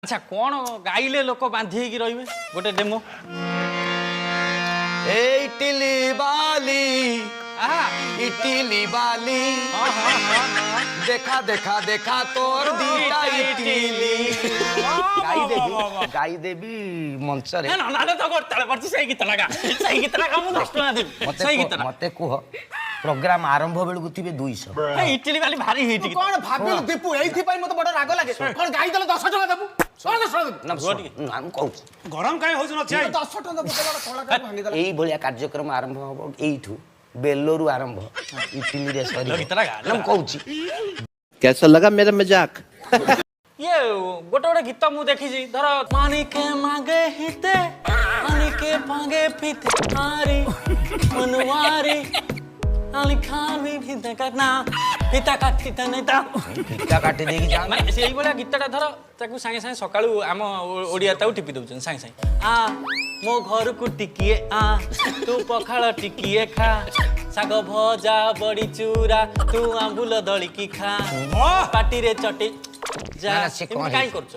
अच्छा कौन गाइले लोक बांधी की रहिबे गोटे डेमो इटली बाली इटली बाली देखा देखा देखा तोर दीटा इटली गाई देवी मंच रे ना ना तो करतले परछि सही गीत लगा सही गीत लगा मु 10 टका देबी सही गीत मते कुह प्रोग्राम आरंभ बेलू को थिबे 200 इटली वाली भारी हिट गीत कोन भाबिल दीपू एथि पई मते बड़ राग लागे कोन गाई देले 10 टका देबू कोन 10 टका नाम कहू गरम काहे होछ न छै 10 टका देबू कलाकार भांगी देले एई भलिया कार्यक्रम आरंभ हो एइठू बेल्लोरु आरंभ इटली रे सरी गीत लगा नाम कहूची कैसा लगा मेरा मजाक ये गोटे गोटे गीत मु देखी धर पानी के मांगे हिते पानी के पांगे पीते हारी मनवारी आली खावी फिते करना फिता काटी तने ता फिता काटी देकी जा माने सेही बळा गीतटा धर ताकू संगे संगे सकाळू आम ओडिया ताऊ टिपि दउछन संगे संगे आ मो घर को टिकिए आ तू पखाळ टिकिए खा साग भजा बड़ी चूरा तू आंबुल दळी की खा पाटी रे चटे जा ना, से कौन है? काई करछ